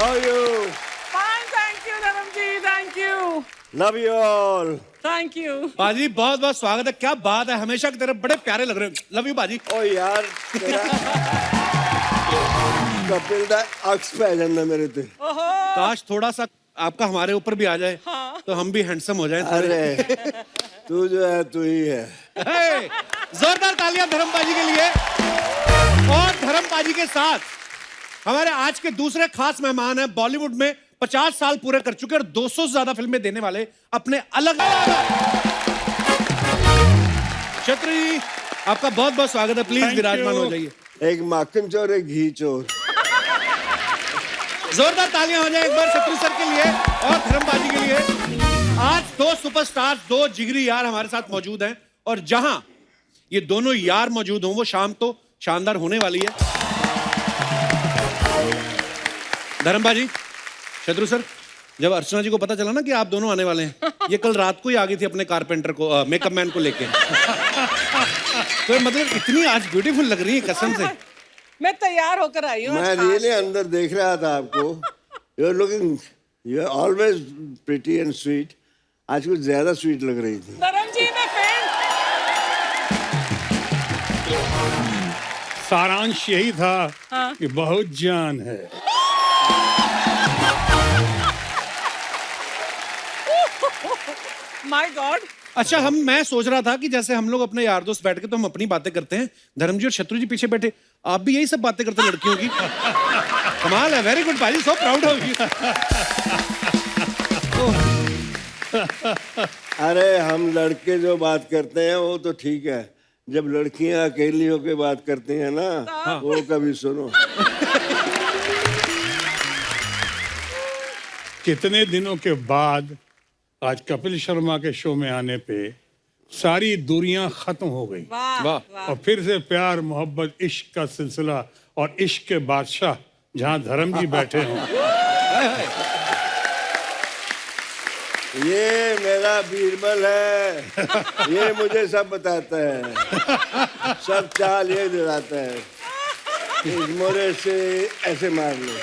How are you? Fine, thank you, Dharamji. Thank you. Love you all. Thank you. बाजी बहुत बहुत स्वागत है। क्या बात है, हमेशा की तरह बड़े प्यारे लग रहे हो। लव यू बाजी। ओ यार तेरा कपिल दा अक्स पै जाना मेरे ते। काश थोड़ा सा आपका हमारे ऊपर भी आ जाए तो हम भी हैंडसम हो जाएं। अरे तू जो है तू ही है। जोरदार तालियां धर्म बाजी के लिए। और धर्म बाजी के साथ हमारे आज के दूसरे खास मेहमान हैं। बॉलीवुड में 50 साल पूरे कर चुके और 200 से ज्यादा फिल्में देने वाले अपने अलग छत्र जी, आपका बहुत बहुत स्वागत है। प्लीज विराजमान हो जाइए। एक माखन चोर एक घी चोर। जोरदार तालियां हो जाए एक बार शत्रु सर के लिए और धर्मबाजी के लिए। आज दो सुपरस्टार, दो जिगरी यार हमारे साथ मौजूद हैं और जहां ये दोनों यार मौजूद हों वो शाम तो शानदार होने वाली है। धर्मबाजी, शत्रु सर, जब अर्चना जी को पता चला ना कि आप दोनों आने वाले हैं, ये कल रात को ही आ गई थी अपने कारपेंटर को, मेकअप मैन को लेके। तो मतलब इतनी आज ब्यूटीफुल लग रही है कसम से। मैं तैयार होकर आई हूँ। मैं रियली अंदर देख रहा था आपको। You are looking, you are always pretty and sweet. आज कुछ ज्यादा स्वीट लग रही थी। धर्मजी मैं सारांश यही था कि बहुत जान है। My God. अच्छा, मैं सोच रहा था कि जैसे हम लोग अपने यार दोस्त बैठ के तो हम अपनी बातें करते हैं, धर्मजी और शत्रु जी पीछे बैठे, आप भी यही सब बातें करते लड़कियों की। कमाल है, वेरी गुड भाई, सो प्राउड ऑफ यू। अरे हम लड़के जो बात करते हैं वो तो ठीक है, जब लड़कियां अकेली होकर बात करती हैं ना वो कभी सुनो। कितने दिनों के बाद आज कपिल शर्मा के शो में आने पे सारी दूरियां खत्म हो गई। वाह वाह। और फिर से प्यार मोहब्बत इश्क का सिलसिला और इश्क के बादशाह जहां धर्म जी बैठे हों। ये मेरा बीरबल है, ये मुझे सब बताता है, सब चाल ये दिलाता है। इस मोरे से ऐसे मार लो।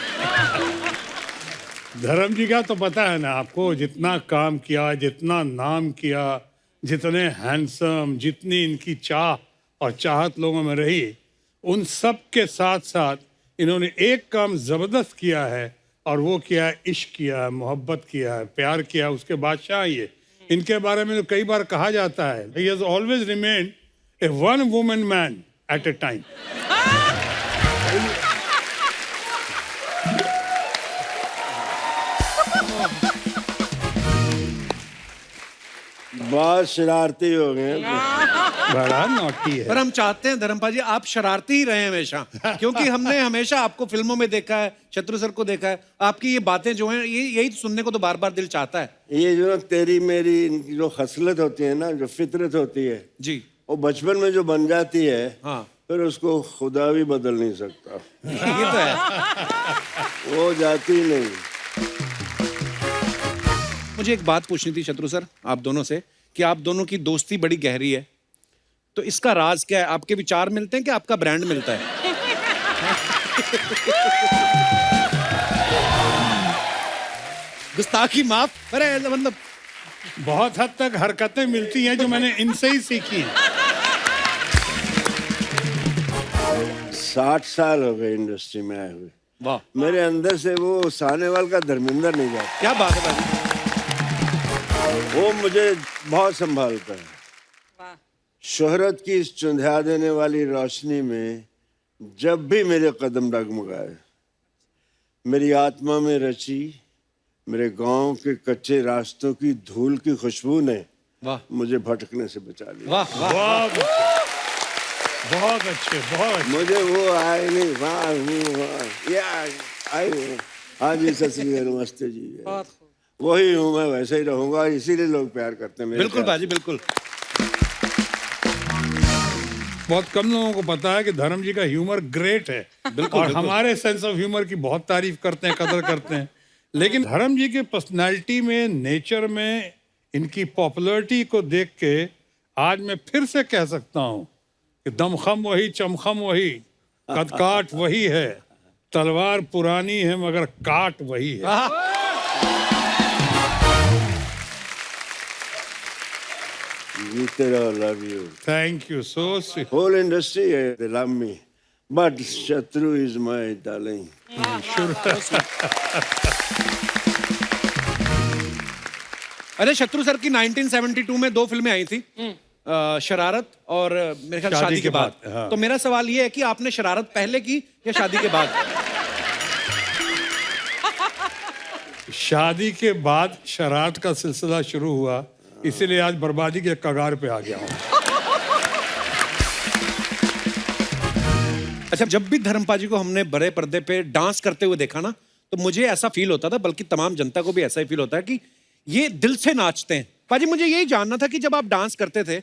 धर्म जी का तो पता है ना आपको, जितना काम किया, जितना नाम किया, जितने हैंडसम, जितनी इनकी चाह और चाहत लोगों में रही, उन सब के साथ साथ इन्होंने एक काम जबरदस्त किया है और वो किया है इश्क किया है, मोहब्बत किया है, प्यार किया है, उसके बादशाह ये। इनके बारे में तो कई बार कहा जाता है, he has always remained a one woman man at a time। बहुत शरारती हो गए। बड़ा नॉटी है। पर हम चाहते हैं धर्मपाल आप शरारती ही रहे हमेशा, क्योंकि हमने हमेशा आपको फिल्मों में देखा है, शत्रु सर को देखा है, आपकी ये बातें जो हैं यही सुनने को तो बार बार दिल चाहता है। ये जो तेरी मेरी इनकी जो खसलत होती है ना, जो फितरत होती है जी, वो बचपन में जो बन जाती है, हाँ, फिर उसको खुदा भी बदल नहीं सकता। ये तो है। वो जाती नहीं। मुझे एक बात पूछनी थी शत्रु सर आप दोनों से, कि आप दोनों की दोस्ती बड़ी गहरी है, तो इसका राज क्या है? आपके विचार मिलते हैं कि आपका ब्रांड मिलता है? गुस्ताखी माफ, अरे मतलब बहुत हद तक हरकतें मिलती हैं जो मैंने इनसे ही सीखी हैं। 60 साल हो गए इंडस्ट्री में आए हुए। वाह, मेरे अंदर से वो सानेवाल का धर्मेंद्र नहीं जाता। क्या बात है भाई। वो मुझे बहुत संभालता है। वाह। शोहरत की इस चुंधिया देने वाली रोशनी में जब भी मेरे कदम डगमगाए, मेरी आत्मा में रची मेरे गांव के कच्चे रास्तों की धूल की खुशबू ने वाह मुझे भटकने से बचा लिया। वाह वाह, बहुत अच्छे, बहुत। मुझे वो आए नहीं, वाह ये आई हूँ। हाँ जी, सत श्री अकाल, नमस्ते जी। बहुत खूब। वही हूँ मैं, वैसे ही रहूंगा, इसीलिए लोग प्यार करते हैं मेरे। बिल्कुल बाजी, बिल्कुल। बहुत कम लोगों को पता है कि धर्म जी का ह्यूमर ग्रेट है। बिल्कुल, और बिल्कुल। हमारे सेंस ऑफ ह्यूमर की बहुत तारीफ करते हैं, कदर करते हैं। लेकिन धर्म जी के पर्सनालिटी में, नेचर में, इनकी पॉपुलैरिटी को देख के आज मैं फिर से कह सकता हूँ कि दमखम वही, चमखम वही, कदकाठ वही है, तलवार पुरानी है मगर काट वही है। जीते रहो, love you. Thank you so sweet. Whole industry है, they love me, but शत्रु is my darling। अरे शत्रु सर की 1972 में 2 फिल्में आई थी, शरारत और मेरे ख्याल शादी के बाद। हाँ। तो मेरा सवाल ये है कि आपने शरारत पहले की या शादी के बाद? शादी के बाद शरारत का सिलसिला शुरू हुआ, इसीलिए आज बर्बादी के कगार पे आ गया हूँ। अच्छा, जब भी धर्मपा जी को हमने बड़े पर्दे पे डांस करते हुए देखा ना, तो मुझे ऐसा फील होता था, बल्कि तमाम जनता को भी ऐसा ही फील होता है कि ये दिल से नाचते हैं। पाजी, मुझे यही जानना था कि जब आप डांस करते थे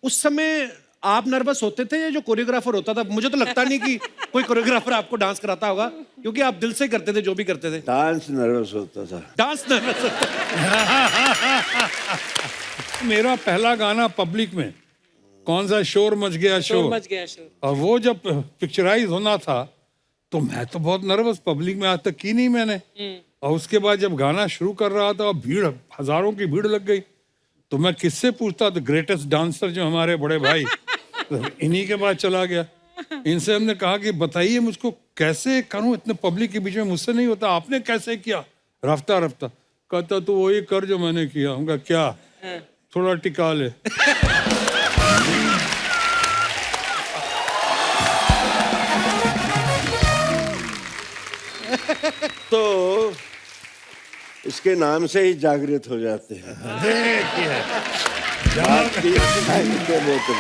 उस समय आप नर्वस होते थे या जो कोरियोग्राफर होता था? मुझे तो लगता नहीं कि कोई कोरियोग्राफर आपको डांस कराता होगा, क्योंकि आप दिल से करते थे जो भी करते थे। डांस नर्वस होता था। डांस नर्वस होता मेरा पहला गाना पब्लिक में कौन सा, शोर मच गया शोर, मच गया शोर। और वो जब पिक्चराइज होना था तो मैं तो बहुत नर्वस, पब्लिक में आज तक की नहीं मैंने। और उसके बाद जब गाना शुरू कर रहा था, भीड़, हजारों की भीड़ लग गई, तो मैं किससे पूछता? तो ग्रेटेस्ट डांसर जो हमारे बड़े भाई, तो इन्हीं के पास चला गया। इनसे हमने कहा कि बताइए मुझको कैसे करूं, इतने पब्लिक के बीच में मुझसे नहीं होता, आपने कैसे किया? रफ्ता रफ्ता कहता तो वही कर जो मैंने किया। हम कहा क्या? थोड़ा टिका ले। तो इसके नाम से ही जागृत हो जाते हैं। देखिए बोतल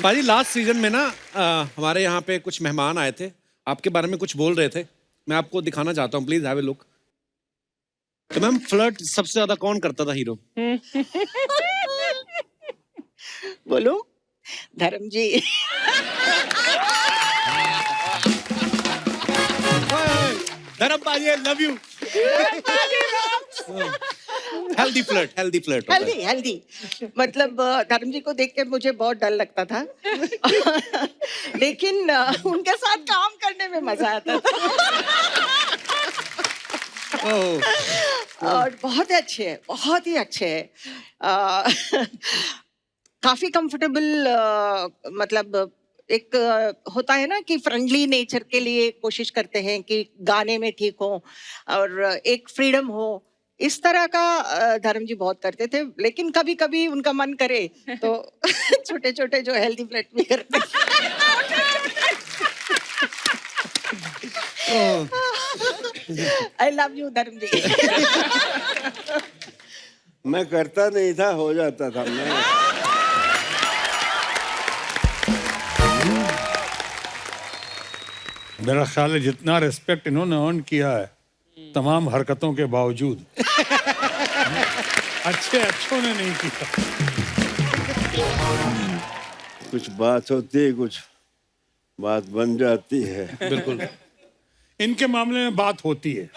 भाई, लास्ट सीजन में ना हमारे यहाँ पे कुछ मेहमान आए थे, आपके बारे में कुछ बोल रहे थे, मैं आपको दिखाना चाहता हूँ, प्लीज हैव ए लुक। तो मैम, फ्लर्ट सबसे ज्यादा कौन करता था हीरो? बोलो धर्म जी। धर्म भाई, I love you. Healthy flirt, healthy flirt. Healthy healthy मतलब धर्म जी को देख के मुझे बहुत डर लगता था। लेकिन उनके साथ काम करने में मजा आता था। और बहुत अच्छे हैं, बहुत ही अच्छे हैं। काफी कंफर्टेबल, मतलब एक होता है ना कि फ्रेंडली नेचर के लिए कोशिश करते हैं कि गाने में ठीक हो और एक फ्रीडम हो, इस तरह का धर्म जी बहुत करते थे। लेकिन कभी कभी उनका मन करे तो छोटे छोटे जो हेल्दी फ्लर्ट भी करते। आई लव यू धर्म जी। मैं करता नहीं था, हो जाता था। मैं मेरा ख्याल है जितना रिस्पेक्ट इन्होंने अर्न किया है तमाम हरकतों के बावजूद, अच्छों ने नहीं किया। कुछ बात होती है, कुछ बात बन जाती है। बिल्कुल। इनके मामले में बात होती है।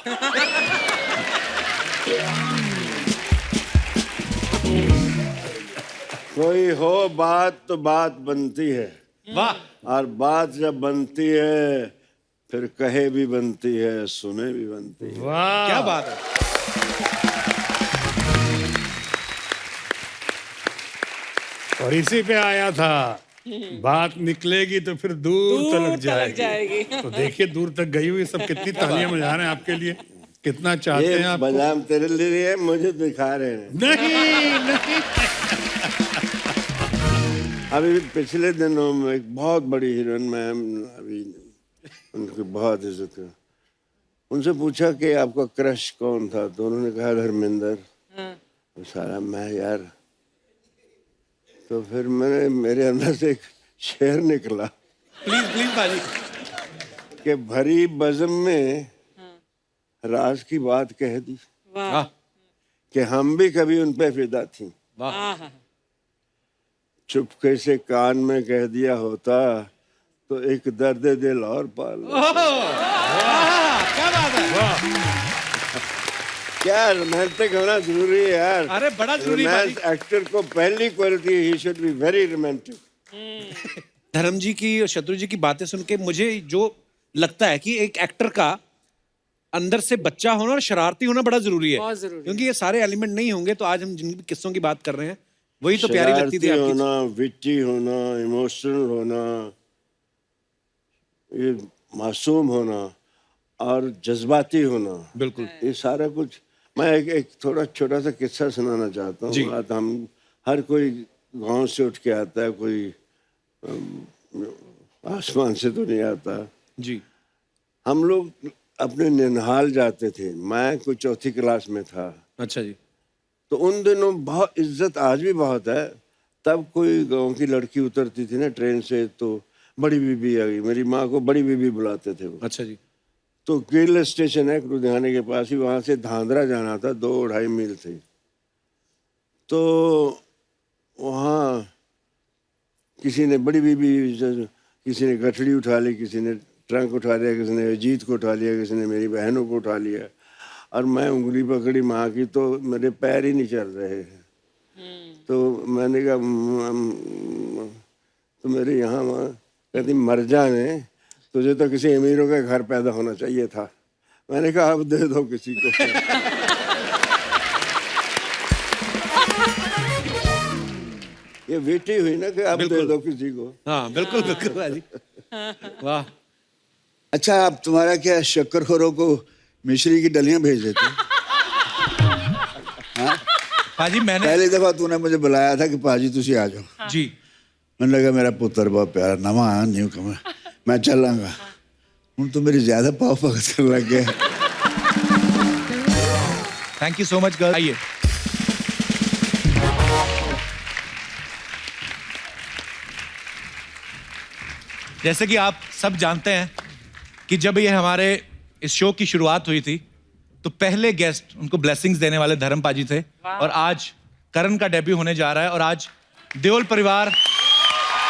कोई हो बात तो बात बनती है। वाह। और बात जब बनती है फिर कहे भी बनती है, सुने भी बनती है। वाह, क्या बात है। और इसी पे आया था, बात निकलेगी तो फिर दूर तक जाएगी। तो देखिए दूर तक गई हुई सब कितनी तालियां बजा रहे हैं आपके लिए, कितना चाहते ये हैं आप। बादाम तेरे लिए है, मुझे दिखा रहे हैं। नहीं अभी पिछले दिनों में एक बहुत बड़ी हीरोइन मैम, अभी उनकी बहुत इज्जत है, उनसे पूछा कि आपका क्रश कौन था, तो उन्होंने कहा धर्मेंद्र। तो सारा मैं यार, तो फिर मेरे अंदर से एक शेर निकला प्लीज प्लीज भाजी। कि भरी बज़म में राज की बात कह दी वाह कि हम भी कभी उन पे फिदा थी। वाह। चुपके से कान में कह दिया होता तो एक दर्द दिल और पाल। क्या बात है। क्या रोमांटिक होना जरूरी है यार। अरे बड़ा जरूरी है रोमांस एक्टर को पहली quality he should be very romantic. धर्म जी की और शत्रु जी की बातें सुन के मुझे जो लगता है कि एक एक्टर का अंदर से बच्चा होना और शरारती होना बड़ा जरूरी है, बहुत जरूरी क्योंकि ये सारे एलिमेंट नहीं होंगे तो आज हम जिन भी किस्सों की बात कर रहे हैं वही तो प्यारी लगती थी शरारती आपकी। होना, विटी होना, इमोशनल होना, ये मासूम होना और जज्बाती होना, बिल्कुल। ये सारा कुछ। मैं एक थोड़ा छोटा सा किस्सा सुनाना चाहता जी। हूँ। आज हम हर कोई गांव से उठ के आता है, कोई आसमान से तो नहीं आता। जी हम लोग अपने निनहाल जाते थे, मैं कोई चौथी क्लास में था। अच्छा जी। तो उन दिनों बहुत इज्जत, आज भी बहुत है। तब कोई गांव की लड़की उतरती थी ना ट्रेन से तो बड़ी बीबी आ गई। मेरी माँ को बड़ी बीबी बुलाते थे वो। अच्छा जी। तो गिल स्टेशन है लुधियाने के पास ही, वहाँ से धांधरा जाना था, 2-2.5 मील थे। तो वहाँ किसी ने बड़ी बीबी, किसी ने गठड़ी उठा ली, किसी ने ट्रंक उठा लिया, किसी ने अजीत को उठा लिया, किसी ने मेरी बहनों को उठा लिया। और मैं उंगली पकड़ी माँ की तो मेरे पैर ही नहीं चल रहे। तो मैंने कहा तो मेरे यहाँ माँ कहती मर जाने, तुझे तो किसी अमीरों के घर पैदा होना चाहिए था। मैंने कहा अब दे दो किसी को। ये बेटी हुई ना कि अब दे दो किसी को। हाँ बिल्कुल बिल्कुल भाजी। वाह। अच्छा, आप तुम्हारा क्या शक्करखोरों को मिश्री की डलियां भेज देते? हाँ? भाजी मैंने पहली दफा तूने मुझे बुलाया था कि पाजी तुसी आ जाओ। जी मैंने लगा मेरा पुत्र बहुत प्यारा नवा आया, न्यू कमर, मैं चलांगा। हूं तो मेरी ज्यादा पाव पकड़ लग गया। Thank you so much girl. आइए। जैसे कि आप सब जानते हैं कि जब ये हमारे इस शो की शुरुआत हुई थी तो पहले गेस्ट उनको ब्लेसिंग्स देने वाले धर्म पाजी थे, और आज करण का डेब्यू होने जा रहा है और आज देओल परिवार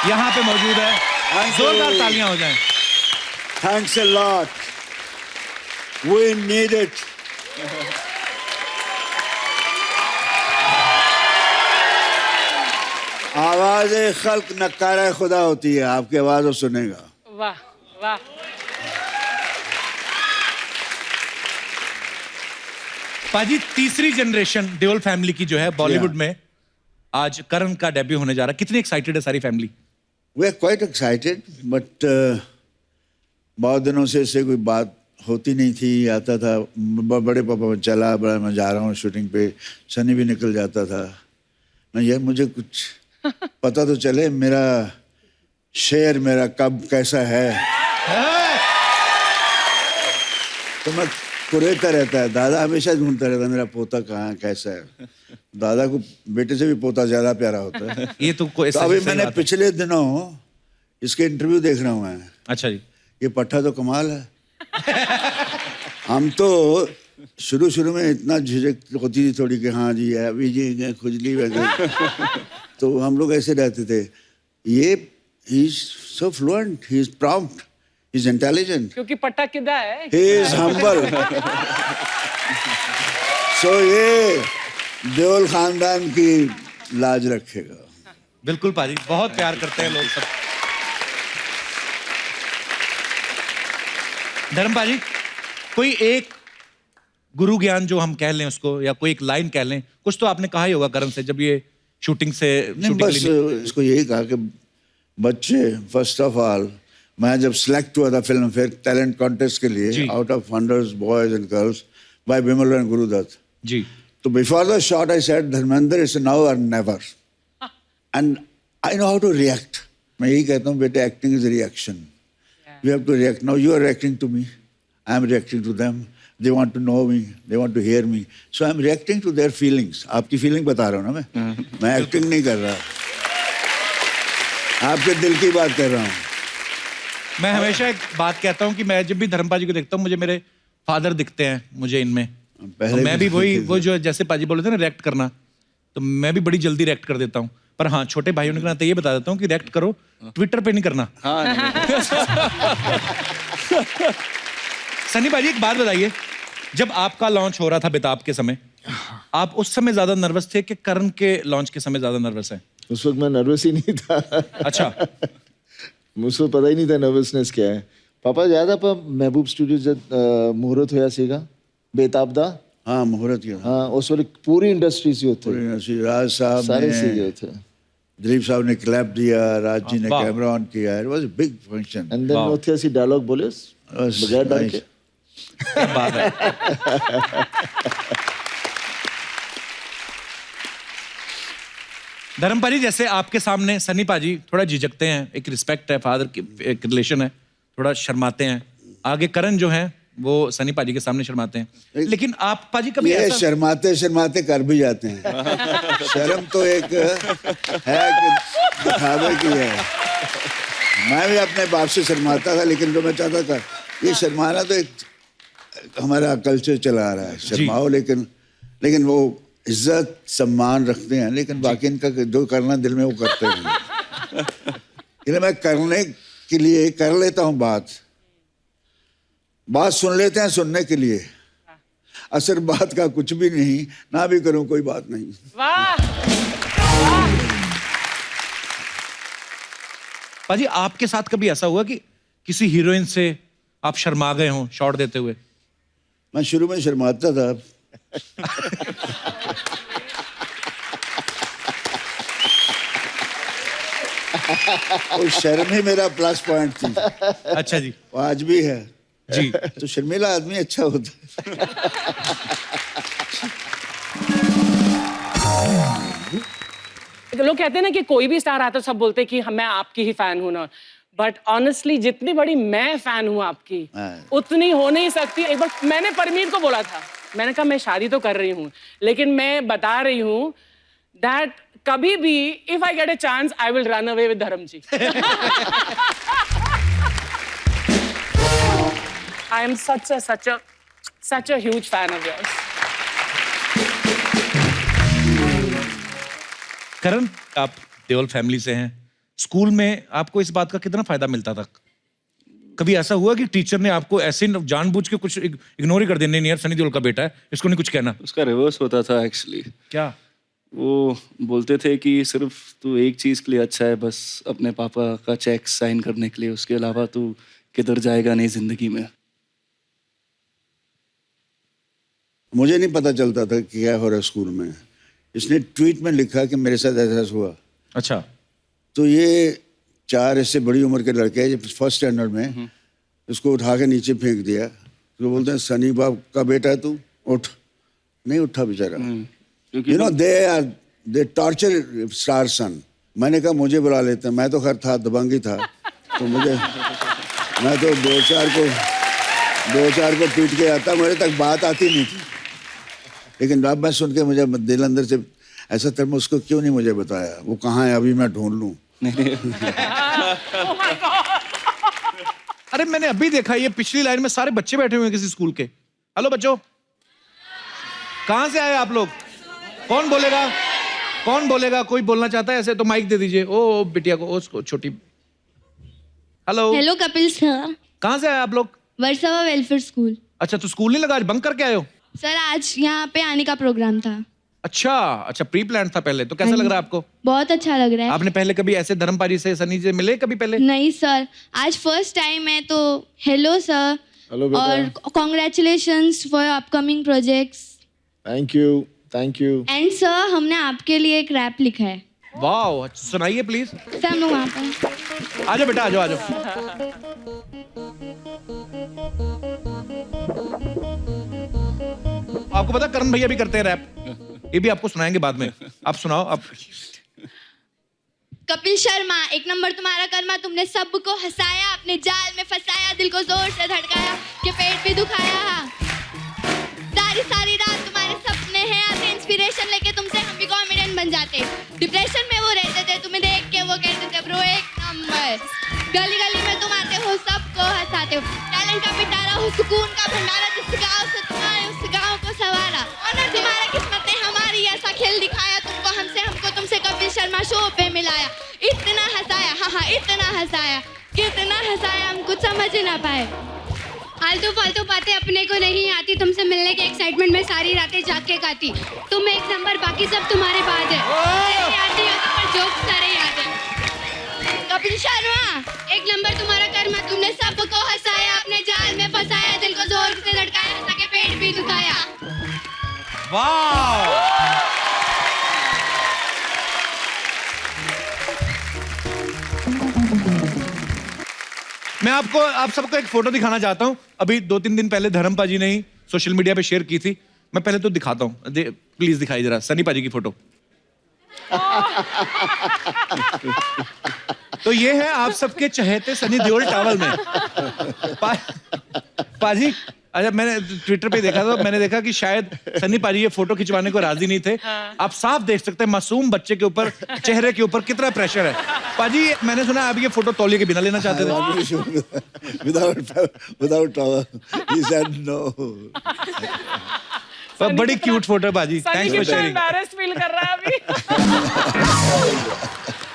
यहां पे मौजूद है। जोरदार तालियां हो जाएं। Thanks a lot, we need it. आवाज खल्क नकारा खुदा होती है, आपकी आवाज वो सुनेगा। वाह वाह। पाजी तीसरी जनरेशन देओल फैमिली की जो है बॉलीवुड में आज करण का डेब्यू होने जा रहा है, कितनी एक्साइटेड है सारी family? We are quite excited, but बहुत दिनों से इससे कोई बात होती नहीं थी। आता था बड़े पापा में चला, बड़ा मैं जा रहा हूँ शूटिंग पे, सनी भी निकल जाता था। मैं यार मुझे कुछ पता तो चले, मेरा शेर मेरा कब कैसा है। तो मैं कुरेता रहता है, दादा हमेशा ढूंढता रहता है मेरा पोता कहाँ है, कैसा है। दादा को बेटे से भी पोता ज्यादा प्यारा होता है। ये तो कोई तो अभी मैंने पिछले दिनों इसके इंटरव्यू देख रहा हूँ मैं। अच्छा जी। ये पट्टा तो कमाल है। हम तो शुरू में इतना झिझक होती थी थोड़ी कि हाँ जी है अभी जी खुजली वगैरह। तो हम लोग ऐसे रहते थे। ये he is so fluent, he is prompt, he is intelligent, क्योंकि पट्टा किदा है। He is humble. सो ये देओल खानदान की लाज रखेगा। बिल्कुल पाजी, बहुत प्यार करते हैं लोग सब। धर्म पाजी, कोई एक गुरु ज्ञान जो हम कह लें उसको, या कोई एक लाइन कह लें, कुछ तो आपने कहा ही होगा करण से जब ये शूटिंग से नहीं, बस इसको यही कहा कि बच्चे, फर्स्ट ऑफ ऑल मैं जब सिलेक्ट हुआ था फिल्म फेयर टैलेंट कॉन्टेस्ट के लिए, out of hundreds boys and girls by Vimal and Guru Dutt ji, तो before the shot I said Dharmendra it's now or never, and I know how to react. मैं यही कहता हूँ बेटे, acting is reaction, you have to react. Now you are reacting to me, I am reacting to them, they want to know me, they want to hear me, so I'm reacting to their feelings. आपकी feeling बता रहा हूँ ना मैं acting नहीं कर रहा, आपके दिल की बात कर रहा हूँ। मैं हमेशा एक बात कहता हूँ कि मैं जब भी धर्म पाजी को देखता हूँ मुझे मेरे फादर दिखते हैं मुझे इनमें। पहले तो मैं भी वही वो जो जैसे पाजी बोले थे ना रिएक्ट करना, तो मैं भी बड़ी जल्दी रिएक्ट कर देता हूँ। पर हाँ, छोटे भाइयों के नाते ये बता देता हूँ कि रिएक्ट करो, ट्विटर पे नहीं करना। सनी पाजी एक बात बताइए, जब आपका लॉन्च हो रहा था बेताब के समय, आप उस समय ज्यादा नर्वस थे कि करण के लॉन्च के समय ज्यादा नर्वस है? उस वक्त मैं नर्वस ही नहीं था। अच्छा। मुझको पता ही नहीं था नर्वसनेस क्या है। पापा याद है आप महबूब स्टूडियो जब मुहूर्त होया सीगा बेताब दा? हाँ मुहूर्त किया। हाँ उस वाली पूरी इंडस्ट्री से होते राज साहब सारे ने, सीगे थे। दिलीप साहब ने क्लैप दिया, राज जी ने वाह। कैमरा ऑन किया। It was a big function. And then उथे ऐसी डायलॉग बोले बगैर डर के। क्या बात है। धर्म पाजी, जैसे आपके सामने सनी पाजी थोड़ा झिझकते हैं, एक रिस्पेक्ट है, फादर की एक रिलेशन है, थोड़ा शर्माते हैं। आगे करण जो है वो सनी पाजी के सामने शर्माते हैं, लेकिन आप पाजी कभी ये ऐसा शर्माते शर्माते कर भी जाते हैं। शर्म तो एक है कि दिखावे की है। मैं भी अपने बाप से शर्माता था, लेकिन जो मैं चाहता था ये शर्माना तो एक हमारा कल्चर चला आ रहा है, शर्माओ, लेकिन वो इज्जत सम्मान रखते हैं, लेकिन बाकी इनका जो करना दिल में वो करते हैं। इसलिए मैं करने के लिए कर लेता हूँ बात सुन लेते हैं सुनने के लिए, असर बात का कुछ भी नहीं, ना भी करूं कोई बात नहीं। वाह। पाजी, आपके साथ कभी ऐसा हुआ कि किसी हीरोइन से आप शर्मा गए हों शॉट देते हुए? मैं शुरू में शर्माता था। वो शर्म ही मेरा प्लस पॉइंट थी। अच्छा जी। वो आज भी है जी। तो शर्मीला आदमी अच्छा होता है। लोग कहते हैं ना कि कोई भी स्टार आता है सब बोलते हैं कि मैं आपकी ही फैन हूं ना, बट ऑनेस्टली जितनी बड़ी मैं फैन हूं आपकी उतनी हो नहीं सकती। एक बार मैंने परमीत को बोला था, मैंने कहा मैं शादी तो कर रही हूं, लेकिन मैं बता रही हूं दैट कभी भी if I get a chance I will run away with Dharam ji. I am such a huge fan of yours. Karan, आप देओल फैमिली से हैं, स्कूल में आपको इस बात का कितना फायदा मिलता था? कभी ऐसा हुआ कि टीचर ने आपको ऐसे जानबूझ के कुछ इग्नोर ही कर देने, नहीं यार सनी देओल का बेटा है, इसको नहीं कुछ कहना? उसका रिवर्स होता था एक्चुअली। क्या? वो बोलते थे कि सिर्फ तू एक चीज के लिए अच्छा है, बस अपने पापा का चेक साइन करने के लिए, उसके अलावा तू किधर जाएगा नहीं जिंदगी में। मुझे नहीं पता चलता था कि क्या हो रहा है स्कूल में। इसने ट्वीट में लिखा कि मेरे साथ ऐसा हुआ। अच्छा। तो ये 4 इससे बड़ी उम्र के लड़के हैं, फर्स्ट स्टैंडर्ड में, उसको उठा के नीचे फेंक दिया। तो बोलते हैं सनी बाप का बेटा है तू, उठ। नहीं उठा बेचारा। You know the torture star son. मैंने कहा मुझे बुला लेते हैं, मैं तो खैर था, दबंगी था, तो मैं तो दो चार को पीट के आता, मेरे तक बात आती नहीं थी। लेकिन अब मैं सुन के मुझे दिल अंदर से ऐसा था, मैं उसको क्यों नहीं मुझे बताया, वो कहाँ है, अभी मैं ढूंढ लूं। अरे मैंने अभी देखा, ये पिछली लाइन में सारे बच्चे बैठे हुए हैं किसी स्कूल के। हेलो बच्चों, कहाँ से आए आप लोग? कौन बोलेगा? कोई बोलना चाहता है ऐसे तो माइक दे दीजिए। ओ बिटिया को, उसको छोटी। Hello Kapil sir. कहाँ से आए आप लोग? Versova welfare school. अच्छा, तो स्कूल नहीं लगा, आज बंक करके आए हो? सर आज यहाँ पे आने का प्रोग्राम था। अच्छा, प्री प्लान था पहले, तो कैसा लग रहा है आपको? बहुत अच्छा लग रहा है। आपने पहले कभी ऐसे धर्मपाजी से, सनी से मिले कभी पहले? नहीं सर, आज फर्स्ट टाइम है, तो हेलो सर। हेलो बेटा। और congratulations for upcoming projects. Thank you. And sir हमने आपके लिए एक रैप लिखा है। वाह, सुनाइए प्लीज। सर हम लोग वहाँ पर। आ जाओ बेटा, आ जाओ। आपको पता करण भैया भी करते हैं रैप, ये भी आपको सुनाएंगे बाद में। आप सुनाओ आप। कपिल शर्मा, एक नंबर तुम्हारा कर्मा, तुमने सबको हंसाया, अपने जाल में फंसाया, दिल को जोर से धड़काया, के पेट भी दुखाया। सारी रात तुम्हारे सपने हैं आते, इंस्पिरेशन लेके तुमसे हम भी कॉमेडियन बन जाते। डिप्रेशन में वो रहते थे, तुम्हें देख के वो कहते थे ब्रो एक नंबर। गली में तुम आते हो, सबको हंसाते हो, टैलेंट का पिटारा हो, सुकून का भंडारा, जिस गाँव से तुम आए उस गाँव को सवारा। ऑनर तुम्हारा, किस्मत ने हमारी ऐसा खेल दिखाया, तुमको हमको तुमसे कपिल शर्मा शो पे मिलाया। इतना हंसाया, हाँ इतना हंसाया, कितना हंसाया हम कुछ समझ ना पाए। आलतू फालतू बातें अपने को नहीं आती, तुमसे मिलने के एक्साइटमेंट में सारी रातें जाग के गाती। तुम एक नंबर, बाकी सब तुम्हारे बाद है। याद नहीं आता पर जोक सारे याद है। कपिल शर्मा, एक नंबर तुम्हारा कर्मा, तुमने सबको हंसाया, अपने जाल में फंसाया, दिल को जोर से धड़काया, हंसा के पेट भी दुखाया। वाह। मैं आप सबको एक फोटो दिखाना चाहता हूं। अभी 2-3 दिन पहले धर्म पाजी ने ही सोशल मीडिया पे शेयर की थी। मैं पहले तो दिखाता हूं, प्लीज दिखाई जरा सनी पाजी की फोटो। तो ये है आप सबके चहेते सनी देओल टॉवल में। पाजी, अच्छा मैंने ट्विटर पे देखा था, मैंने देखा कि शायद सनी पाजी ये फोटो खिंचवाने को राजी नहीं थे। आप साफ देख सकते हैं मासूम बच्चे के ऊपर, चेहरे के ऊपर कितना प्रेशर है। पाजी मैंने सुना आप ये फोटो तौलिए के बिना लेना चाहते थे। without towel. He said no. पर बड़ी क्यूट फोटो है पाजी, सनी थैंक्स फॉर कितना शेयरिंग। embarrassed feel कर रहा है अभी।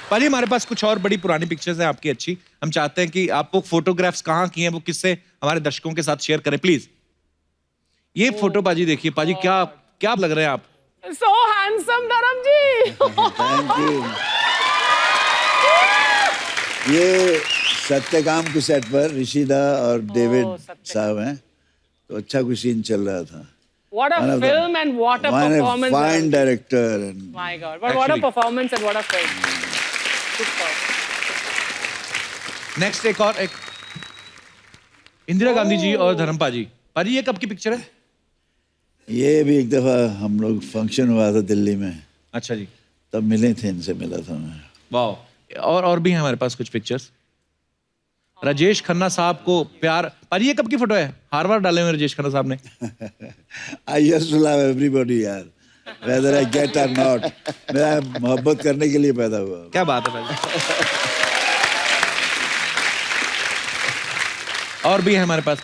पाजी हमारे पास कुछ और बड़ी पुरानी पिक्चर्स हैं आपकी अच्छी। हम चाहते हैं कि आपको फोटोग्राफ्स कहाँ की हैं वो किससे हमारे दर्शकों के साथ शेयर करें प्लीज। ये फोटो पाजी देखिए, पाजी क्या लग रहे हैं आप। So handsome धर्म जी। Thank you. ये सत्यकाम के सेट पर ऋषिदा और डेविड साहब हैं, तो अच्छा कुछ सीन चल रहा था। What a film and what a performance. Fine director and My God, but what a performance and what a film. Super. Next एक इंदिरा गांधी जी और धर्म पाजी। पाजी ये कब की पिक्चर है? ये भी एक दफा हम लोग फंक्शन हुआ था दिल्ली में, अच्छा जी, तब मिले थे, इनसे मिला था मैं। वाह। और भी हैं हमारे पास कुछ पिक्चर्स। राजेश खन्ना साहब को प्यार। पाजी ये कब की फोटो है? हार्वर्ड डाले हुए राजेश खन्ना साहब ने। I used to love everybody यार, whether I get or not. मैं मोहब्बत करने के लिए पैदा हुआ। क्या बात है पाजी। और भी है हमारे पास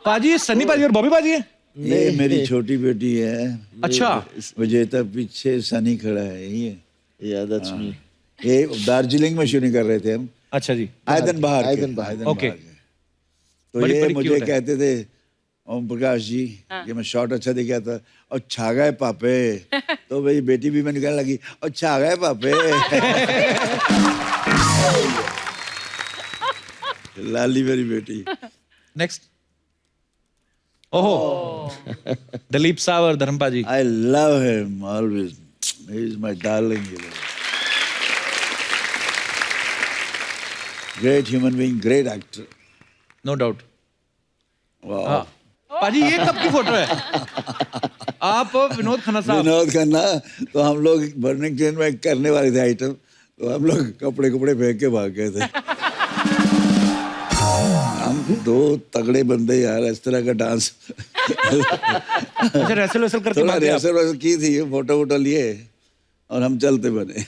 पाजी। ये सनी पाजी और बॉबी पाजी है। ये मेरी छोटी बेटी है। अच्छा। विजेता पीछे सनी खड़ा है, यही है। Yeah, that's me. ये दार्जिलिंग में शूटिंग कर रहे थे हम। अच्छा जी। आयदन बाहर ओके। तो बड़ी- ये बड़ी मुझे cute है। कहते थे ओम प्रकाश जी कि मैं शॉट अच्छा दिखा था, और छा गए पापे। तो मेरी बेटी भी मैंने कहने लगी और छा गए पापे। लाली मेरी बेटी। नेक्स्ट। ओहो, दिलीप साहब और धर्म पाजी। I love him always. He is my darling. You know. Great human being, great actor. No doubt. Wow. पाजी ये कब की फोटो है? आप विनोद खन्ना साहब। विनोद खन्ना, तो हम लोग बर्निंग ट्रेन में करने वाले थे आइटम, तो हम लोग कपड़े फेंक के भाग गए थे। हम दो तगड़े बंदे यार, इस तरह का डांस। अच्छा रेसल वेसल करके थोड़ा भागे आप। रिहर्सल की थी, फोटो वोटो लिए और हम चलते बने।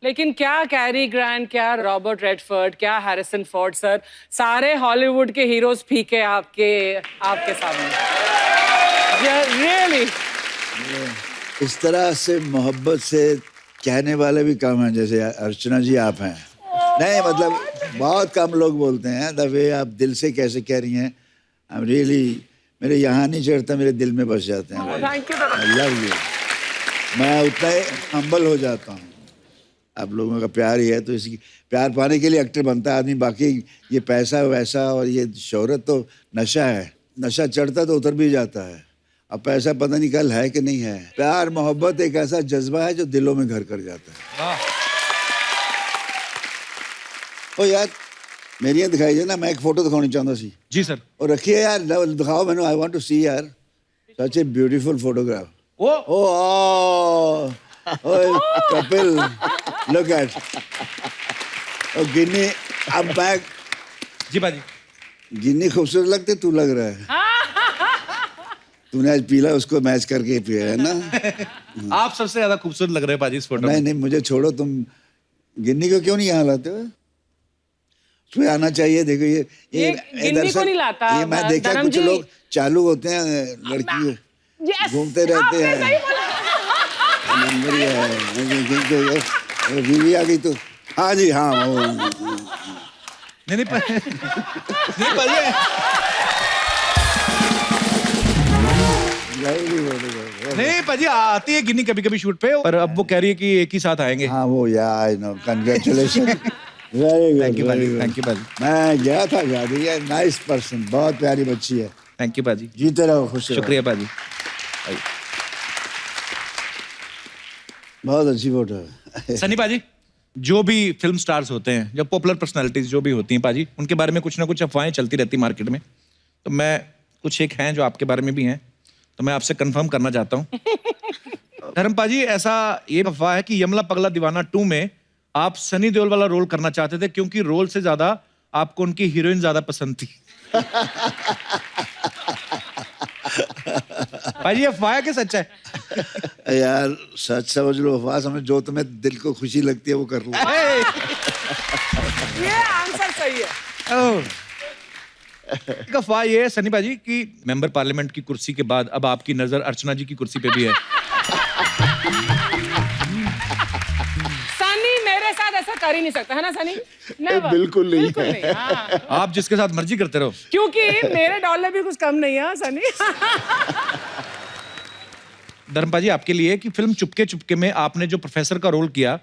लेकिन क्या कैरी ग्रांट, क्या रॉबर्ट रेडफोर्ड, क्या हैरिसन फोर्ड सर, सारे हॉलीवुड के हीरोज फीके आपके सामने। रियली इस तरह से मोहब्बत से कहने वाले भी कम हैं, जैसे अर्चना जी आप हैं। नहीं मतलब बहुत कम लोग बोलते हैं द वे आप दिल से कैसे कह रही हैं। आई एम रियली, मेरे यहाँ नहीं चढ़ता, मेरे दिल में बस जाते हैं। Thank you. I love you. मैं उतना ही हम्बल हो जाता हूँ। आप लोगों का प्यार ही है, तो इसकी प्यार पाने के लिए एक्टर बनता है आदमी। बाकी ये पैसा वैसा और ये शोहरत तो नशा है, नशा चढ़ता तो उतर भी जाता है। अब पैसा पता नहीं कल है कि नहीं है। प्यार मोहब्बत एक ऐसा जज्बा है जो दिलों में घर कर जाता है। ओ यार मेरी यहाँ दिखाई दे ना, मैं एक फोटो दिखानी चाहता सी। जी सर। और रखिए यार, दिखाओ मैंने, आई वांट टू सी यार, such a beautiful photograph. Oh Kapil, look at. और गिन्नी, अब बैग। जी बाजी। गिन्नी खूबसूरत लगते, तू लग रहा है। तूने आज पीला उसको मैच करके पिया है ना। आप सबसे ज्यादा खूबसूरत लग रहे हैं पाजी इस फोटो में। नहीं, मुझे छोड़ो, तुम गिन्नी को क्यों नहीं यहाँ लाते हो? उसमें आना चाहिए। देखो ये गिन्नी को नहीं लाता। ये मैं देखा धर्म कुछ जी। लोग चालू होते हैं, लड़की घूमते रहते हैं। नंबर ही है, बीवी आ गई तो हाँ जी हाँ। नहीं नहीं पाजी नहीं पाजी आती है गिनी कभी कभी शूट पे, पर अब वो कह रही है कि एक ही साथ आएंगे। हाँ वो I know, congratulation, very good, thank you पाजी, थैंक यू पाजी, मैं गया था शादी, ये नाइस पर्सन, बहुत प्यारी बच्ची है, थैंक यू पाजी, जीते रहो, खुश रहो। शुक्रिया पाजी। बहुत अच्छी फोटो है। सनी पाजी, जो भी फिल्म स्टार्स होते हैं, जब पॉपुलर पर्सनालिटीज जो भी होती हैं पाजी, उनके बारे में कुछ ना कुछ अफवाहें चलती रहती मार्केट में, तो मैं कुछ एक हैं जो आपके बारे में भी हैं, तो मैं आपसे कंफर्म करना चाहता हूँ। धर्म पाजी, ऐसा ये अफवाह है कि यमला पगला दीवाना 2 में आप सनी देओल वाला रोल करना चाहते थे, क्योंकि रोल से ज्यादा आपको उनकी हीरोइन ज्यादा पसंद थी। पाजी, अफवाह है कि सच है? यार सच समझ लो, अफवाह समझ, जो तुम्हें दिल को खुशी लगती है वो कर लो। ये आंसर सही है। ओह। एक अफवाह ये है सनी पाजी कि मेंबर पार्लियामेंट की कुर्सी के बाद अब आपकी नजर अर्चना जी की कुर्सी पे भी है। सनी मेरे साथ ऐसा कर ही नहीं सकता, है ना सनी? Never. बिल्कुल नहीं बिल्कुल नहीं, हाँ। आप जिसके साथ मर्जी करते रहो, क्योंकि मेरे डॉलर भी कुछ कम नहीं है, हाँ, सनी। धर्म पाजी, आपके लिए कि फिल्म चुपके चुपके में आपने जो प्रोफेसर का रोल किया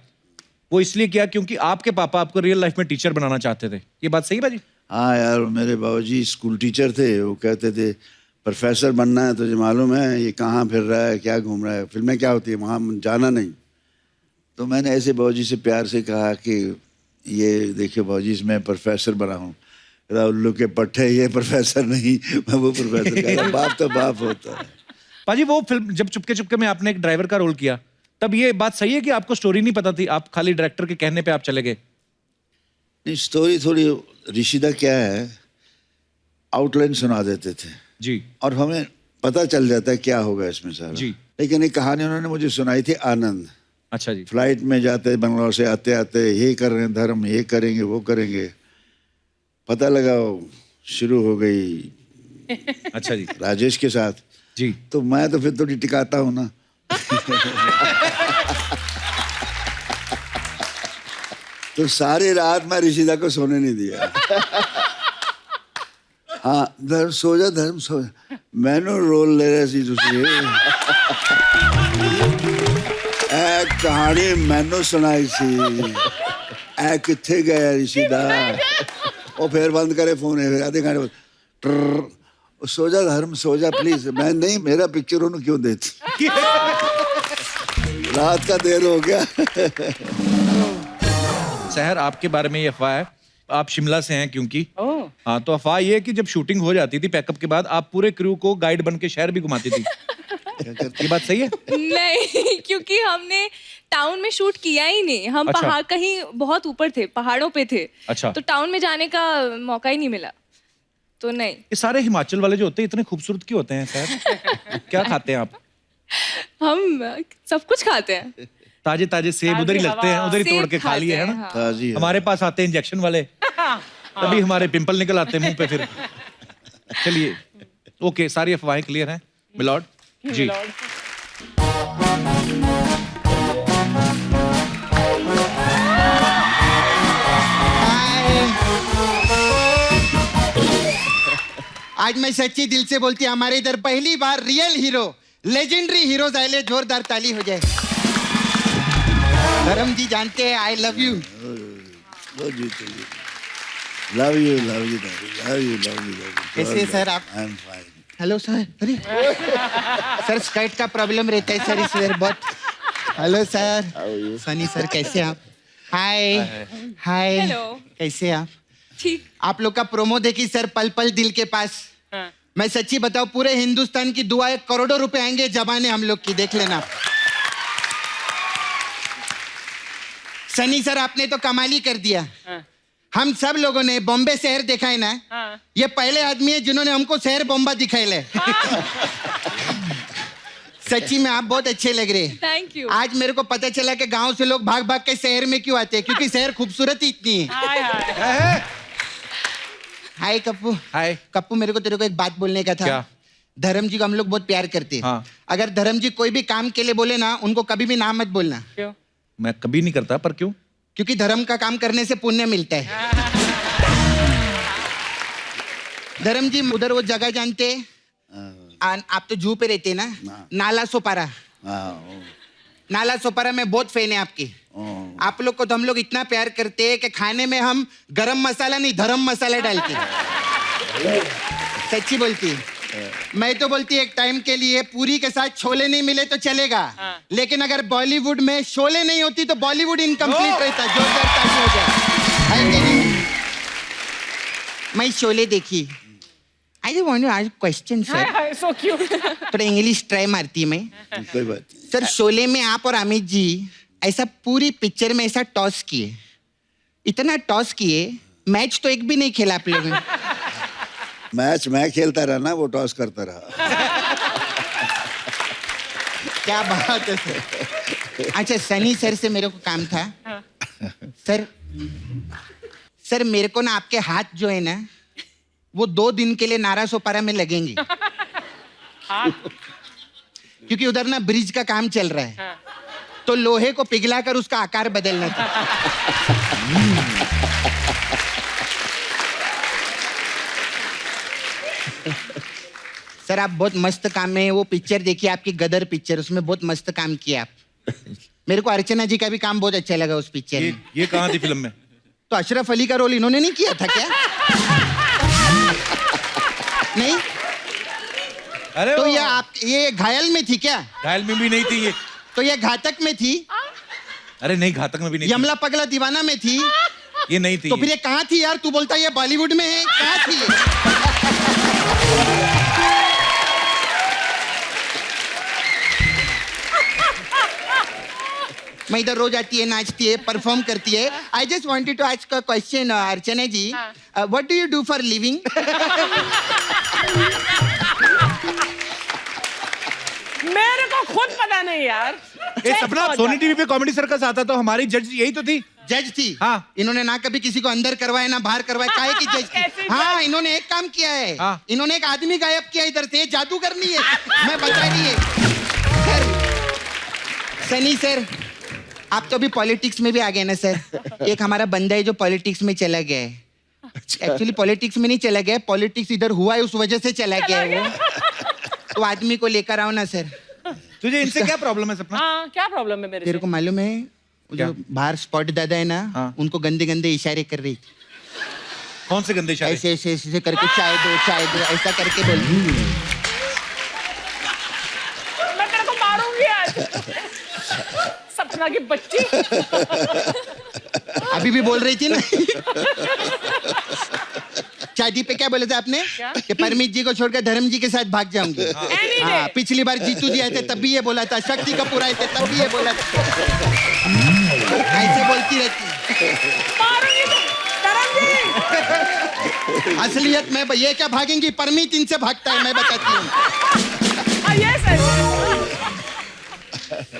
वो इसलिए किया क्योंकि आपके पापा आपको रियल लाइफ में टीचर बनाना चाहते थे, ये बात सही है पाजी? हाँ यार, मेरे बाबूजी स्कूल टीचर थे, वो कहते थे प्रोफेसर बनना है, तुझे मालूम है ये कहाँ फिर रहा है, क्या घूम रहा है, फिल्में क्या होती है, वहाँ जाना नहीं। तो मैंने ऐसे बाबूजी से प्यार से कहा कि ये देखिए बाबूजी, मैं प्रोफेसर बना हूँ। उल्लू के पट्टे, ये प्रोफेसर नहीं, मैं वो प्रोफेसर। कहता बाप तो बाप होता है। पाजी, वो फिल्म जब चुपके चुपके में आपने एक ड्राइवर का रोल किया, तब ये बात सही है कि आपको स्टोरी नहीं पता थी, आप खाली डायरेक्टर के कहने पे आप चले गए? नहीं, स्टोरी थोड़ी, ऋषिदा क्या है, आउटलाइन सुना देते थे जी, और हमें पता चल जाता है क्या होगा इसमें सारा जी। लेकिन एक कहानी उन्होंने मुझे सुनाई थी, आनंद। अच्छा जी। फ्लाइट में जाते बंगलौर से आते आते ये कर रहे हैं धर्म, ये करेंगे वो करेंगे, पता लगा शुरू हो गई अच्छा जी। राजेश के साथ जी। तो मैं तो फिर थोड़ी टिकाता हूँ ना। तो सारी रात मैं ऋषिदा को सोने नहीं दिया। हाँ, धर्म सो जा, धर्म सो जा, मैंने रोल ले रहे सी दूसरी एक कहानी मैंने सुनाई सी, ए किथे गया ऋषिदा, और फिर बंद करे फोन, है आधे घंटे सो जा धर्म सो जा प्लीज। मैं नहीं, मेरा पिक्चर उन्होंने क्यों देती, रात का देर हो गया। शहर, आपके बारे में ये अफवाह है, आप शिमला से हैं क्योंकि, हाँ, तो अफवाह ये है कि जब शूटिंग हो जाती थी पैकअप के बाद आप पूरे क्रू को गाइड बन के शहर भी घुमाती थी। ये बात सही है? नहीं, क्योंकि हमने टाउन में शूट किया ही नहीं, हम अच्छा। पहाड़ कहीं बहुत ऊपर थे, पहाड़ों पे थे। अच्छा। तो टाउन में जाने का मौका ही नहीं मिला, तो नहीं। ये सारे हिमाचल वाले जो होते हैं इतने खूबसूरत क्यों होते हैं सर? क्या खाते हैं आप? हम सब कुछ खाते हैं, ताजे ताजे सेब उधर ही लगते हैं, उधर ही तोड़ के खा लिए, है ना? ताजी है। हमारे पास आते हैं इंजेक्शन वाले, तभी हमारे पिंपल निकल आते हैं मुंह पे फिर। चलिए, ओके, सारी अफवाहें क्लियर हैं मिलॉर्ड जी। आज मैं सच्ची दिल से बोलती, हमारे इधर पहली बार रियल हीरो, लेजेंडरी हीरोज आए, जोरदार ताली हो जाए। धर्म जी जानते हैं I love you. Love you love you love you love you. कैसे हैं सर आप? I am fine. Hello sir. अरे सर, स्कर्ट का प्रॉब्लम रहता है सर इस वेयर बहुत। Hello sir. सनी सर कैसे आप? हाय हाय। हेलो। कैसे आप? ठीक। आप लोग का प्रोमो देखी सर, पल पल दिल के पास। मैं सच्ची बताऊं, पूरे हिंदुस्तान की दुआएं, करोड़ों रुपए आएंगे जबाने हम लोग की, देख लेना। सनी सर, आपने तो कमाल ही कर दिया। हम सब लोगों ने बॉम्बे शहर देखा है ना, ये पहले आदमी है जिन्होंने हमको शहर बॉम्बा दिखाए ले। सच्ची में आप बहुत अच्छे लग रहे हैं। Thank you. आज मेरे को पता चला कि गांव से लोग भाग भाग के शहर में क्यों आते हैं, क्योंकि शहर खूबसूरत ही इतनी है। हाय कप्पू। हाय। कप्पू, मेरे को तेरे को एक बात बोलने का था। क्या? धर्म जी को हम लोग बहुत प्यार करते हैं। हाँ। अगर धर्म जी कोई भी काम के लिए बोले ना, उनको कभी भी ना मत बोलना। क्यों? मैं कभी नहीं करता, पर क्यों? क्योंकि धर्म का काम करने से पुण्य मिलता है। धर्म जी उधर वो जगह जानते हैं? आप तो जू पे रहते हैं ना, नाला सोपारा। नाला सोपारा में बहुत फैन है आपकी। आप लोग को तो हम लोग इतना प्यार करते हैं कि खाने में हम गरम मसाला नहीं धर्म मसाला डालते हैं। सच्ची बोलती है। मैं तो बोलती एक टाइम के लिए पूरी के साथ छोले नहीं मिले तो चलेगा, लेकिन अगर बॉलीवुड में शोले नहीं होती तो बॉलीवुड इनकम्प्लीट रहता। जोरदार ताली हो जाए। मैं शोले देखी। I just want to ask question sir. So cute. थोड़ा इंग्लिश ट्राई मारती है मैं। कोई बात नहीं। सर शोले में आप और अमित जी ऐसा पूरी पिक्चर में ऐसा टॉस किए, इतना टॉस किए, मैच तो एक भी नहीं खेला आप लोगों ने। मैच मैं खेलता रहा ना, वो टॉस करता रहा। क्या बात है सर। अच्छा सनी सर से मेरे को काम था। सर मेरे को ना आपके हाथ जो है ना वो 2 दिन के लिए नारा सोपारा में लगेंगे। क्योंकि उधर ना ब्रिज का काम चल रहा है, तो लोहे को पिघलाकर उसका आकार बदलना था। सर आप बहुत मस्त काम में, वो पिक्चर देखिए आपकी गदर पिक्चर, उसमें बहुत मस्त काम किया आप। मेरे को अर्चना जी का भी काम बहुत अच्छा लगा उस पिक्चर में। ये कहाँ थी फिल्म में? तो अशरफ अली का रोल इन्होंने नहीं किया था क्या? नहीं? अरे तो ये घायल में थी क्या? घायल में भी नहीं थी ये। तो ये घातक में थी? अरे नहीं, घातक में भी नहीं थी। यमला पगला दीवाना में थी? ये नहीं थी। तो फिर ये कहाँ थी यार? तू बोलता है ये बॉलीवुड में है, कहाँ थी ये? मैं इधर रोज आती है, नाचती है, परफॉर्म करती है। I just wanted to ask a question Archana ji, what do you do for living? मेरे को खुद पता नहीं यार। ये सपना सोनी टीवी पे कॉमेडी सर्कस आता तो हमारी जज यही तो थी। जज थी? हाँ। इन्होंने ना कभी किसी को अंदर करवाया ना बाहर करवाया, काहे की जज थी? हाँ इन्होंने एक काम किया है। हाँ। इन्होंने एक आदमी गायब किया इधर से, जादू करनी है। मैं बता रही है सर। सनी सर आप तो अभी पॉलिटिक्स में भी आ गए ना सर। एक हमारा बंदा है जो पॉलिटिक्स में चला गया है। एक्चुअली पॉलिटिक्स में नहीं चला गया, पॉलिटिक्स इधर हुआ है उस वजह से चला गया है वो। तो आदमी को लेकर आओ ना सर। तुझे इनसे क्या प्रॉब्लम है सपना? हाँ क्या प्रॉब्लम है मेरे तेरे से? को मालूम है जो बाहर स्पॉट दादा है ना, उनको गंदे गंदे इशारे कर रही थी। कौन से गंदे इशारे? ऐसे ऐसे ऐसे करके चाय दो ऐसा करके बोल। मैं तेरे को मारूंगी आज। सपना की बच्ची। अभी भी बोल रही थी ना। शादी पे क्या बोले थे आपने? कि परमीत जी को छोड़कर धर्म जी के साथ भाग जाऊंगी। हाँ, पिछली बार जीतू जी आए थे तब भी ये बोला था, शक्ति कपूर आए थे तब भी ये बोला था। ऐसे बोलती रहती। असलियत में ये क्या भागेंगी, परमीत इनसे भागता है, मैं बताती हूँ।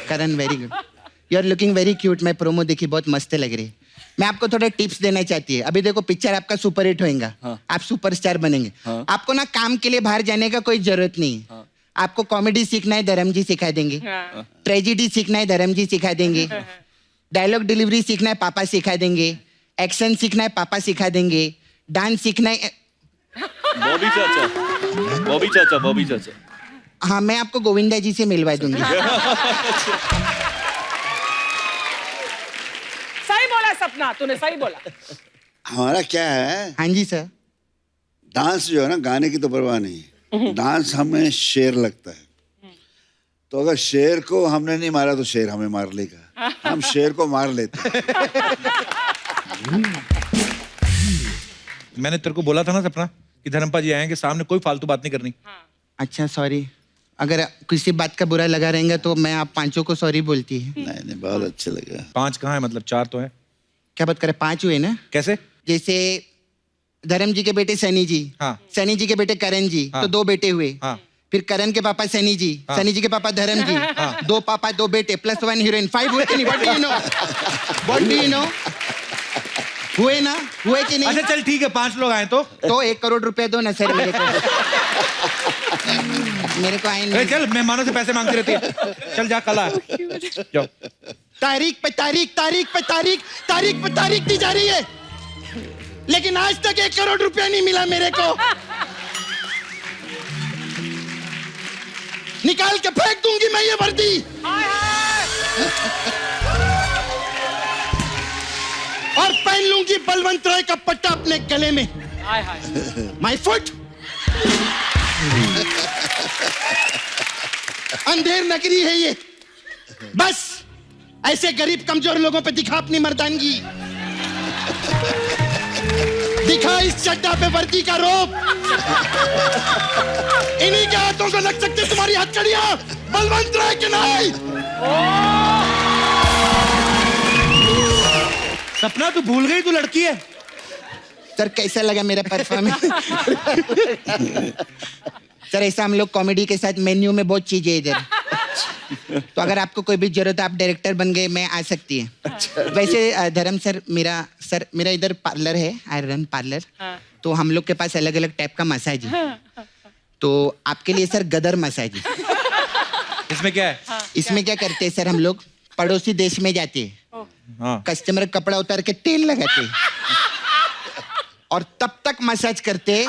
Karan very good, you are looking very cute. मैं प्रोमो देखी, बहुत मस्त लग रही। मैं आपको थोड़ा टिप्स देना चाहती है। अभी देखो पिक्चर आपका सुपर हिट होएगा। आप सुपरस्टार बनेंगे। आपको ना काम के लिए बाहर जाने का कोई जरूरत नहीं। आपको कॉमेडी सीखना है, धर्म जी सिखा देंगे। ट्रेजिडी सीखना है, धर्म जी सिखा देंगे। डायलॉग डिलीवरी सीखना है, पापा सिखा देंगे। एक्शन सीखना है, पापा सिखा देंगे। डांस सीखना है, बॉबी चाचा। हाँ मैं आपको गोविंदा जी से मिलवा दूंगी। सही बोला सपना, तूने सही बोला। हमारा क्या है, हाँ जी सर। डांस जो है ना, गाने की तो परवाह नहीं, डांस हमें शेर लगता है। तो अगर शेर को हमने नहीं मारा तो शेर हमें मार लेगा, हम शेर को मार लेते हैं। मैंने तेरे को बोला था ना सपना कि धर्मपा जी आएंगे, सामने कोई फालतू बात नहीं करनी। अच्छा सॉरी, अगर किसी बात का बुरा लगा रहेगा तो मैं आप पांचों को सॉरी बोलती है। नहीं बहुत अच्छा लगा। 5 कहाँ है, मतलब 4 तो है। क्या बात करे, 5 हुए ना। कैसे? जैसे धर्म जी के बेटे सनी जी, हाँ। सनी जी के बेटे करण जी, हाँ। तो 2 बेटे हुए। हाँ। फिर करण के पापा सनी जी, हाँ। सनी जी के पापा धर्म जी, 2 पापा 2 बेटे प्लस 1 हीरोइन, 5 हुए कि नहीं? What do you know? What do you know? हुए ना, हुए कि नहीं? अच्छा चल ठीक है, 5 लोग आए तो 1 करोड़ रुपया दो ना सर मेरे को। मेरे को आए नहीं। चल, मेहमानों से पैसे मांगती रहती है। चल जा, कल आ जाओ। तारीख पे तारीख दी जा रही है, लेकिन आज तक 1 करोड़ रुपया नहीं मिला मेरे को। निकाल के फेंक दूंगी मैं ये वर्दी। और पहन लूंगी बलवंत राय का पट्टा अपने गले में। My foot. अंधेर नगरी है ये, बस ऐसे गरीब कमजोर लोगों पे दिखा अपनी मर्दानगी, दिखा इस चड्डा पे वर्दी का रोब। इन्हीं के हाथों को लग सकते तुम्हारी हथकड़ियां, बलवंत राय के नहीं। सपना तू भूल गई तू लड़की है। सर कैसा लगा मेरा परफॉर्मेंस? सर ऐसा हम लोग कॉमेडी के साथ मेन्यू में बहुत चीजें इधर, तो अगर आपको कोई भी जरूरत है आप डायरेक्टर बन गए, मैं आ सकती है। वैसे धर्म सर मेरा इधर पार्लर है, आई रन पार्लर। तो हम लोग के पास अलग अलग टाइप का मसाज है, तो आपके लिए सर गदर मसाज है। इसमें क्या है? इसमें क्या करते हैं सर, हम लोग पड़ोसी देश में जाते हैं, कस्टमर कपड़ा उतार के तेल लगाते हैं और तब तक मसाज करते हैं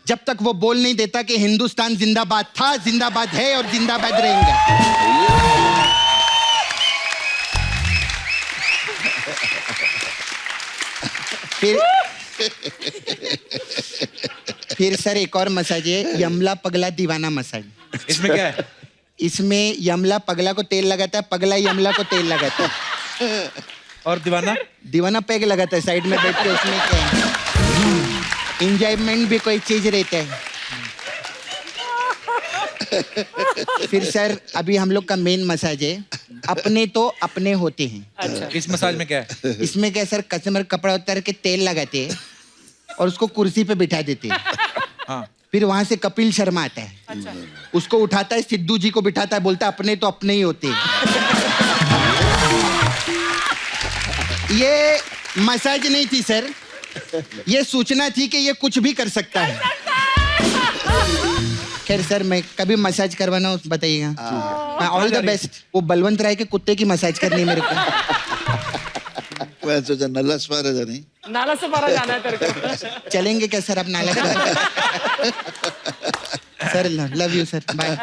जब तक वो बोल नहीं देता कि हिंदुस्तान जिंदाबाद था, जिंदाबाद है और जिंदाबाद रहेगा। फिर सर एक और मसाज है, यमला पगला दीवाना मसाज। इसमें क्या है? इसमें यमला पगला को तेल लगाता है, पगला यमला को तेल लगाता है। और दीवाना पैग लगाता है साइड में बैठ के। उसमें क्या है, एंजॉयमेंट भी कोई चीज रहता है। फिर सर अभी हम लोग का मेन मसाज है, अपने तो अपने होते हैं। अच्छा। इस मसाज में क्या है? इसमें क्या सर, कस्टमर कपड़ा उतार के तेल लगाते हैं और उसको कुर्सी पे बिठा देते हैं। हाँ। फिर वहां से कपिल शर्मा आता है। अच्छा। उसको उठाता है, सिद्धू जी को बिठाता है, बोलता है अपने तो अपने ही होते हैं। ये मसाज नहीं थी सर, ये सूचना थी कि ये कुछ भी कर सकता है। खैर सर, मैं कभी मसाज करवाना हो बताइएगा। All the best. वो बलवंत राय के कुत्ते की मसाज करनी है मेरे को। मैं सोचा नल्ला सवारा जानी। नाला से पारा जाना है तेरे को। चलेंगे क्या सर आप नाला? Sir love you sir, bye.